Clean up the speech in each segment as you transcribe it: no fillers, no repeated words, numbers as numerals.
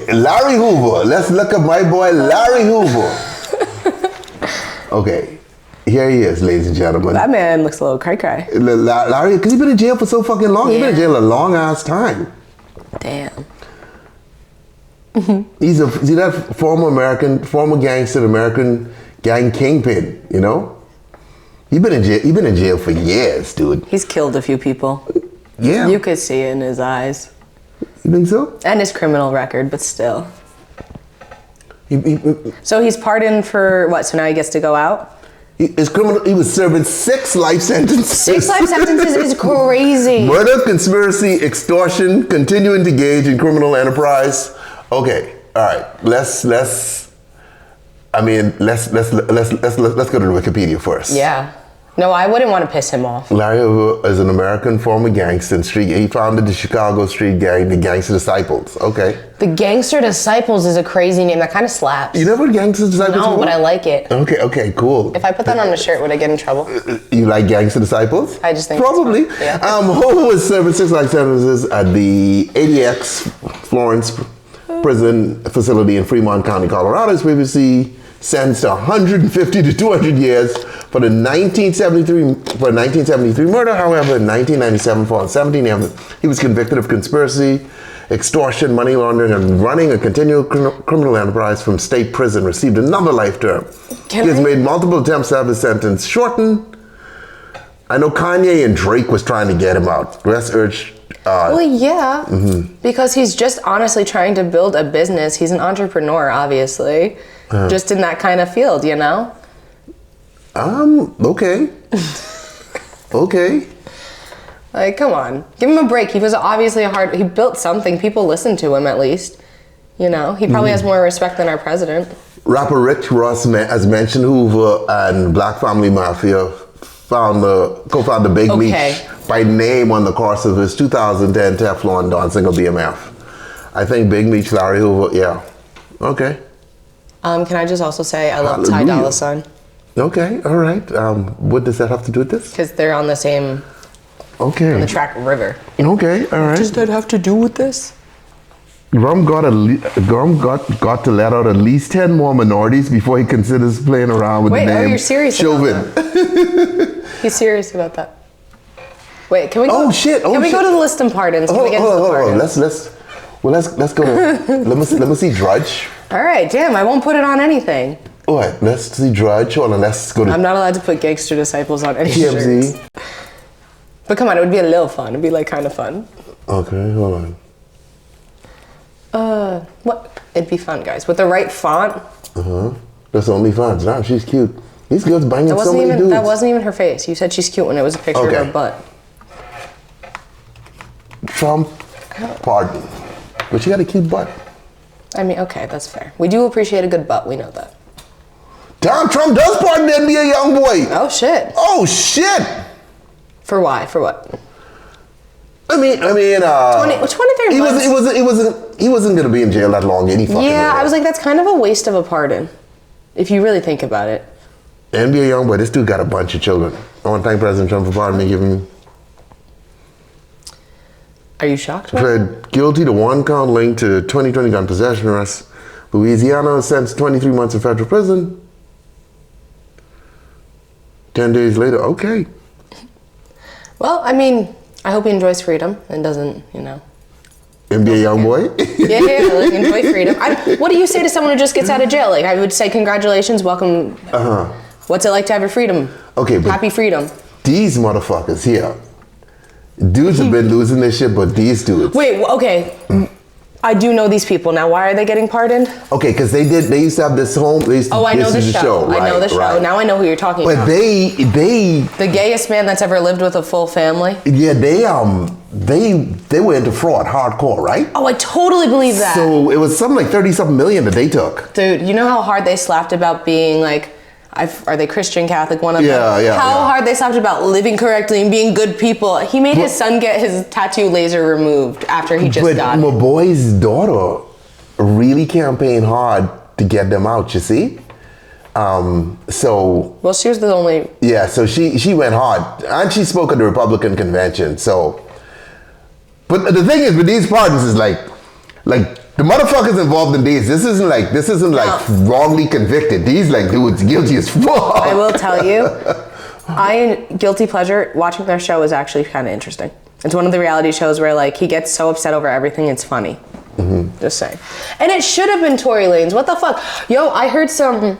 Okay, Larry Hoover. Let's look at my boy Larry Hoover. Okay, here he is, ladies and gentlemen. That man looks a little cray-cray. Larry, because he's been in jail for so fucking long. He's been in jail a long ass time. Damn. He's that former gangster, American gang kingpin, you know? He's been in jail for years, dude. He's killed a few people. Yeah. You could see it in his eyes. You think so? And his criminal record, but still. He So he's pardoned for what? So now he gets to go out? His criminal. He was serving 6 life sentences. 6 life sentences is crazy. Murder, conspiracy, extortion, continuing to engage in criminal enterprise. Okay, all right. Let's go to the Wikipedia first. Yeah. No, I wouldn't want to piss him off. Larry Hoover is an American former gangster and street. He founded the Chicago street gang, the Gangster Disciples. Okay. The Gangster Disciples is a crazy name. That kind of slaps. You never heard Gangster Disciples? No, but I like it. Okay, cool. If I put that on a shirt, would I get in trouble? You like Gangster Disciples? I just think probably. it's fun. Yeah. Hoover was serving 6 life sentences at the ADX Florence prison facility in Fremont County, Colorado. He's previously sentenced to 150 to 200 years for the 1973 murder. However, in 1997 for 17 he was convicted of conspiracy, extortion, money laundering, and running a continual criminal enterprise from state prison. Received another life term. He has made multiple attempts to have his sentence shortened. I know Kanye and Drake was trying to get him out. West urged. Well, yeah, because he's just honestly trying to build a business. He's an entrepreneur, obviously, just in that kind of field, you know? Okay. Okay. Like, come on. Give him a break. He was obviously he built something. People listened to him, at least. You know? He probably has more respect than our president. Rapper Rick Ross has mentioned Hoover and Black Family Mafia co-founder Big Meech by name on the course of his 2010 Teflon Don single BMF. I think Big Meech, Larry Hoover, yeah. Okay. Can I just also say I love Ty Dolla $ign? Okay, all right. What does that have to do with this? Because they're on the same... Okay. On the track River. Okay, all right. What does that have to do with this? Grum got to let out at least 10 more minorities before he considers playing around with the name. Wait, you're serious Chauvin. about that? He's serious about that. Wait, can we go? Oh shit! Can we go to the list and pardons? Can we get to the pardons? Let's go. let me see Drudge. All right, damn! I won't put it on anything. All right, let's see Drudge. Hold on, let's go to. I'm not allowed to put Gangster Disciples on any TMZ. shirts. But come on, it would be a little fun. It'd be like kind of fun. Okay, hold on. What? It'd be fun, guys, with the right font. That's the only font. Nah, she's cute. These girls banging so many dudes. That wasn't even her face. You said she's cute when it was a picture of her butt. Trump pardon, but she got a cute butt. I mean, okay, that's fair. We do appreciate a good butt. We know that. Donald Trump does pardon the NBA young boy. Oh shit. Oh shit. For why? For what? I mean, 23 months. He wasn't gonna be in jail that long any fucking way. I was like, that's kind of a waste of a pardon, if you really think about it. NBA young boy, this dude got a bunch of children. I want to thank President Trump for pardoning me, giving me. Are you shocked? Pled guilty to 1 count linked to 2020 gun possession arrest. Louisiana sentenced 23 months in federal prison. 10 days later, okay. Well, I mean, I hope he enjoys freedom and doesn't, NBA young boy? Yeah, like enjoy freedom. What do you say to someone who just gets out of jail? Like, I would say, congratulations, welcome. What's it like to have your freedom? Okay, but happy freedom. These motherfuckers here, dudes have been losing their shit, but these dudes. Wait, okay. I do know these people. Now, why are they getting pardoned? Okay, because they used to have this home. I know the show. Right, I know the show. Right. Now I know who you're talking about. But they. The gayest man that's ever lived with a full family? Yeah, they were into fraud, hardcore, right? Oh, I totally believe that. So it was something like 30-something million that they took. Dude, you know how hard they slapped about being like, are they Christian, Catholic, one of them? Yeah. How hard they slapped about living correctly and being good people. He made his son get his tattoo laser removed after he just died. But my boy's daughter really campaigned hard to get them out, you see? Well, she was the only... Yeah, so she went hard. And she spoke at the Republican convention, so... But the thing is, with these pardons is like The motherfuckers involved in these, this isn't like wrongly convicted. These like dudes guilty as fuck. I will tell you, guilty pleasure, watching their show is actually kind of interesting. It's one of the reality shows where like he gets so upset over everything, it's funny. Just saying. And it should have been Tory Lanez. What the fuck? Yo, I heard some,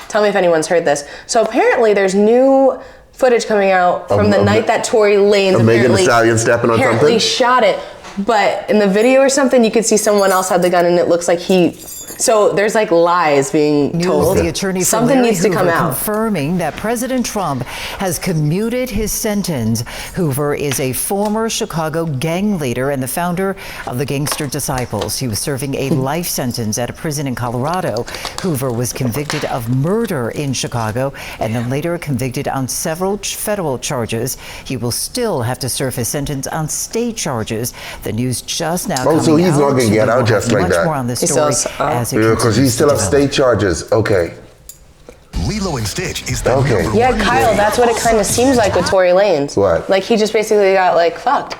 tell me if anyone's heard this. So apparently there's new footage coming out from the night that Tory Lanez Megan Thee Stallion stepping on apparently something? shot it. But in the video or something, you could see someone else had the gun, and it looks like so there's like lies being told. The attorney something needs to come Hoover out. confirming that President Trump has commuted his sentence. Hoover is a former Chicago gang leader and the founder of the Gangster Disciples. He was serving a life sentence at a prison in Colorado. Hoover was convicted of murder in Chicago and then later convicted on several federal charges. He will still have to serve his sentence on state charges. The news just now coming so he's out. not going to get out just like much that. More on this story as it Because he still have continues to state charges. Okay. Lilo and Stitch is the Okay. number Yeah, one Kyle, that's what it kind of seems like with Tory Lanez. What? Like he just basically got like fucked.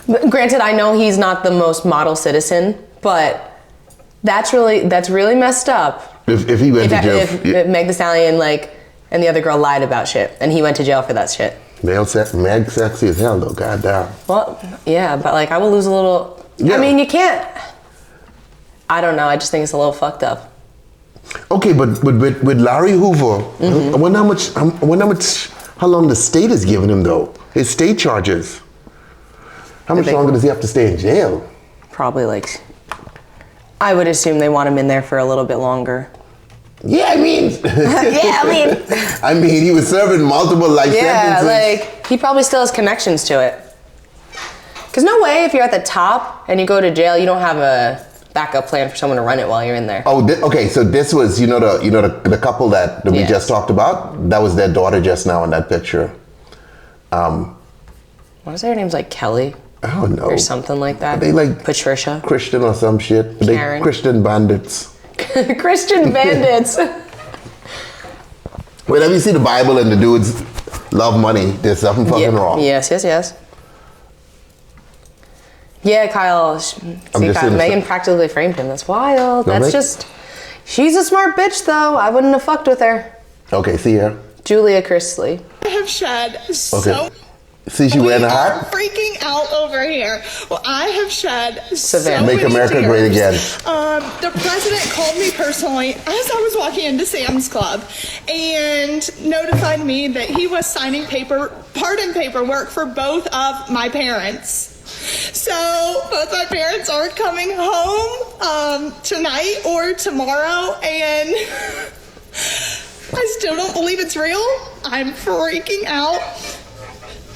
But granted, I know he's not the most model citizen, but that's really messed up. If he went to jail. If Meg Thee Stallion and the other girl lied about shit, and he went to jail for that shit. Meg sexy as hell though, goddamn. Well, yeah, but I will lose a little. Yeah. I mean, you can't. I don't know. I just think it's a little fucked up. Okay, but with Larry Hoover, I wonder how long the state is giving him though. His state charges. How much longer does he have to stay in jail? Probably I would assume they want him in there for a little bit longer. Yeah, I mean. I mean, he was serving multiple life sentences. Yeah, he probably still has connections to it. Cause no way, if you're at the top and you go to jail, you don't have a backup plan for someone to run it while you're in there. Oh, okay. So this was, the couple that we just talked about. That was their daughter just now in that picture. What was their names, like Kelly? I don't know. Or something like that. Are they like Patricia? Christian or some shit? Are Karen. they Christian bandits? Christian bandits. Whenever you see the Bible and the dudes love money, there's something fucking wrong. Yes. Yeah, Kyle. Megan practically framed him. That's wild. She's a smart bitch, though. I wouldn't have fucked with her. Okay, see her. Julia Chrisley. I have shed See, she wearing a hat? freaking out over here. Well, I have shed so Make many America tears. great again. The president called me personally as I was walking into Sam's Club and notified me that he was signing pardon paperwork for both of my parents. So both my parents are coming home tonight or tomorrow, and I still don't believe it's real. I'm freaking out.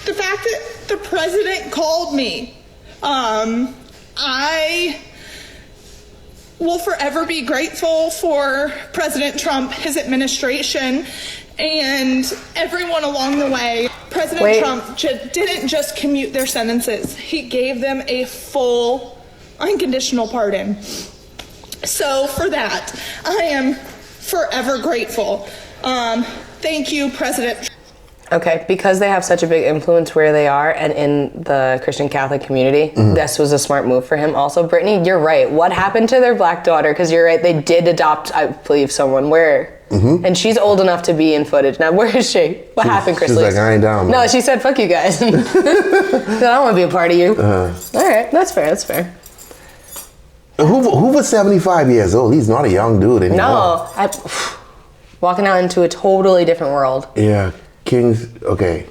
The fact that the president called me, I will forever be grateful for President Trump, his administration, and everyone along the way. President Trump didn't just commute their sentences. He gave them a full, unconditional pardon. So for that, I am forever grateful. Thank you, President Trump. Okay, because they have such a big influence where they are and in the Christian Catholic community, this was a smart move for him. Also, Brittany, you're right. What happened to their black daughter? Because you're right, they did adopt, I believe, someone. Where? And she's old enough to be in footage. Now, where is she? What happened, Chris? She's like, I ain't down, man. No, she said, fuck you guys. I don't want to be a part of you. All right, that's fair. Hoover's 75 years old. He's not a young dude anymore. No, walking out into a totally different world. Yeah. Kings, okay.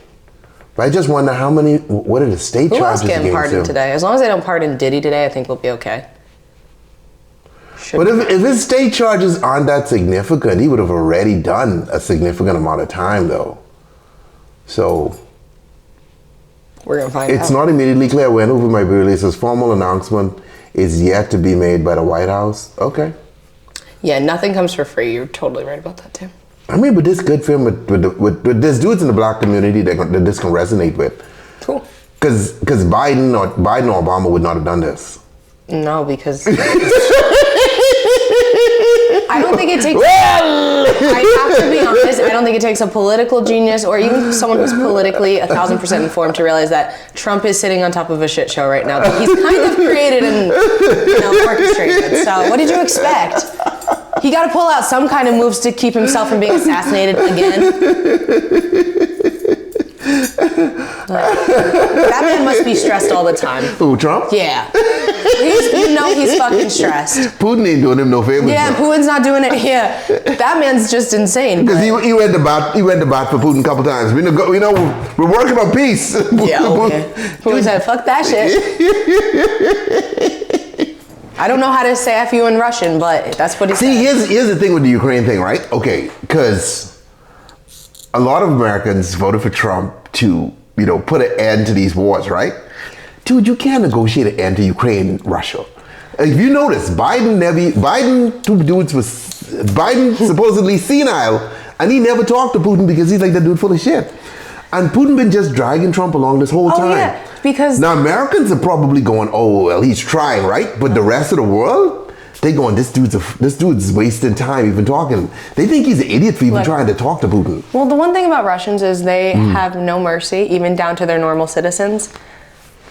But I just wonder what are the state Who else charges getting against pardoned him? today? As long as they don't pardon Diddy today, I think we'll be okay. But if his state charges aren't that significant, he would have already done a significant amount of time though. So We're gonna find out. it's not immediately clear when Hoover might be released. His formal announcement is yet to be made by the White House. Okay. Yeah, nothing comes for free. You're totally right about that too. I mean, but this good for him with there's dudes in the black community that this can resonate with. Cool. Because Biden or Obama would not have done this. No, because I don't think it takes. I have to be honest. I don't think it takes a political genius or even someone who's politically 1,000% informed to realize that Trump is sitting on top of a shit show right now that he's kind of created and orchestrated. So, what did you expect? He got to pull out some kind of moves to keep himself from being assassinated again. That man must be stressed all the time. Who, Trump? Yeah. He's fucking stressed. Putin ain't doing him no favors. Yeah, Putin's not doing it. Yeah, that man's just insane. Because he went to bat for Putin a couple times. We're working on peace. Yeah, okay. Putin said, fuck that shit. I don't know how to say F you in Russian, but that's what he said. See, here's the thing with the Ukraine thing, right? Okay, because a lot of Americans voted for Trump to, put an end to these wars, right? Dude, you can't negotiate an end to Ukraine and Russia. If you notice, Biden supposedly senile, and he never talked to Putin because he's like that dude full of shit. And Putin been just dragging Trump along this whole time. Yeah, because now Americans are probably going, oh well, he's trying, right? But the rest of the world, they going, this dude's wasting time even talking. They think he's an idiot for even trying to talk to Putin. Well, the one thing about Russians is they have no mercy, even down to their normal citizens.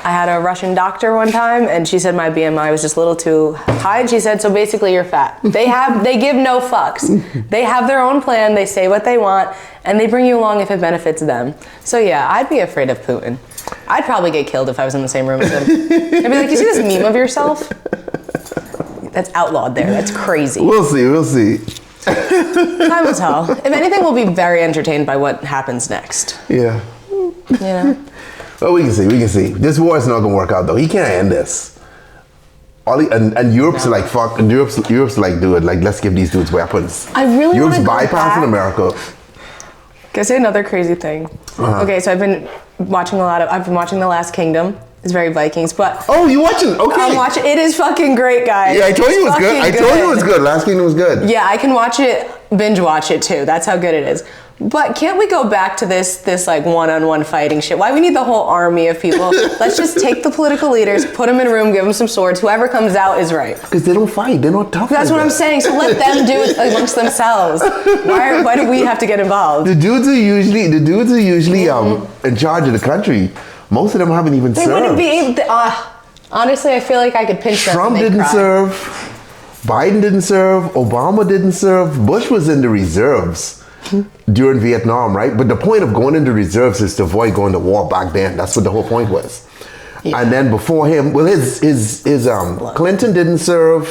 I had a Russian doctor one time, and she said my BMI was just a little too high, and she said, so basically you're fat. They give no fucks. They have their own plan, they say what they want, and they bring you along if it benefits them. So yeah, I'd be afraid of Putin. I'd probably get killed if I was in the same room as him. I'd be like, you see this meme of yourself? That's outlawed there, that's crazy. We'll see. Time will tell. If anything, we'll be very entertained by what happens next. Yeah. Well, we can see. This war is not gonna work out though. He can't end this. And Europe's like, fuck. And Europe's like, dude, like, let's give these dudes weapons. I really Europe's want to bypassing America. Can I say another crazy thing? Okay, so I've been watching The Last Kingdom. It's very Vikings, but oh, you watching? Okay, I'm watching. It is fucking great, guys. Yeah, I told you it was good. I told you it was good. Last Kingdom was good. Yeah, I can binge watch it too. That's how good it is. But can't we go back to this like one-on-one fighting shit? Why we need the whole army of people? Let's just take the political leaders, put them in a room, give them some swords. Whoever comes out is right. Because they don't fight. They're not tough. That's what I'm saying. So let them do it amongst themselves. Why do we have to get involved? The dudes are usually in charge of the country. Most of them haven't even served. They wouldn't be able to. Honestly, I feel like I could pinch them. Trump didn't serve. Biden didn't serve. Obama didn't serve. Bush was in the reserves during Vietnam, right? But the point of going into reserves is to avoid going to war back then. That's what the whole point was. Yeah. And then before him, well, his Clinton didn't serve.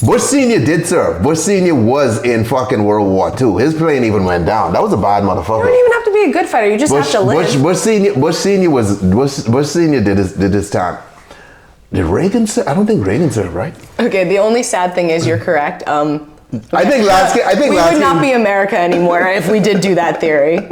Bush Sr. did serve. Bush Sr. was in fucking World War II. His plane even went down. That was a bad motherfucker. You don't even have to be a good fighter. You just have to live. Bush Sr. did his time. Did Reagan serve? I don't think Reagan served, right? Okay, the only sad thing is you're correct. I think we would not be America anymore if we did do that theory.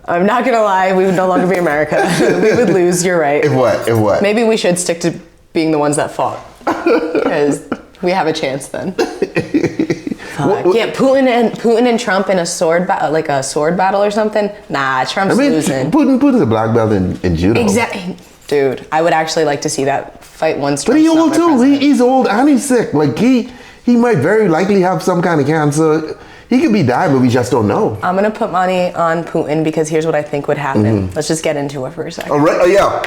I'm not gonna lie, we would no longer be America. We would lose. You're right. If what? Maybe we should stick to being the ones that fought, because we have a chance then. Yeah, Putin and Trump in a sword battle or something. Nah, Trump's losing. Putin's a black belt in judo. Exactly. Dude, I would actually like to see that fight once. But he's old too. He's old and he's sick. Like he might very likely have some kind of cancer. He could be dying, but we just don't know. I'm gonna put money on Putin because here's what I think would happen. Let's just get into it for a second. Oh, right. Oh yeah.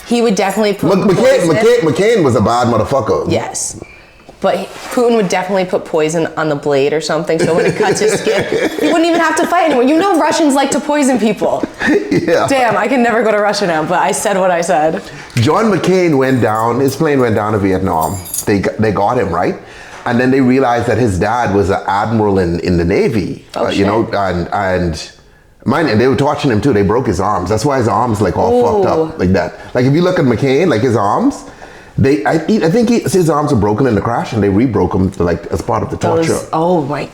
He would definitely put McCain was a bad motherfucker. Yes. But Putin would definitely put poison on the blade or something, so when it cuts his skin, he wouldn't even have to fight anymore. You know Russians like to poison people. Yeah. Damn, I can never go to Russia now, but I said what I said. John McCain went down, his plane went down to Vietnam. They got him, right? And then they realized that his dad was an admiral in the Navy. And they were torturing him too. They broke his arms. That's why his arms like all fucked up like that. Like if you look at McCain, like his arms, I think his arms were broken in the crash, and they re-broke them like as part of the torture. Oh my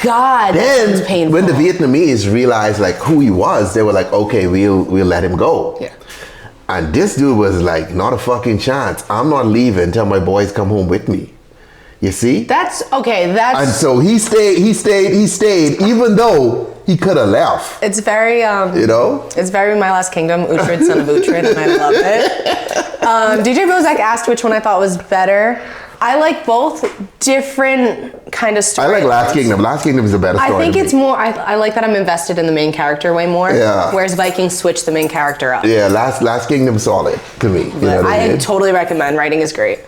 God! Then that painful. When the Vietnamese realized like who he was, they were like, okay, we'll let him go. Yeah. And this dude was like, not a fucking chance. I'm not leaving until my boys come home with me. You see? That's okay. And so he stayed. Even though he could have left. It's very, You know? it's very My Last Kingdom, Uhtred, son of Uhtred, and I loved it. DJ Bozak asked which one I thought was better. I like both different kind of I stories. like Last Kingdom. Last Kingdom is a better story. I think to it's me. more, I like that I'm invested in the main character way more. Yeah. Whereas Vikings switch the main character up. Yeah, Last Kingdom solid to me. You know what I I mean? totally recommend. Writing is great.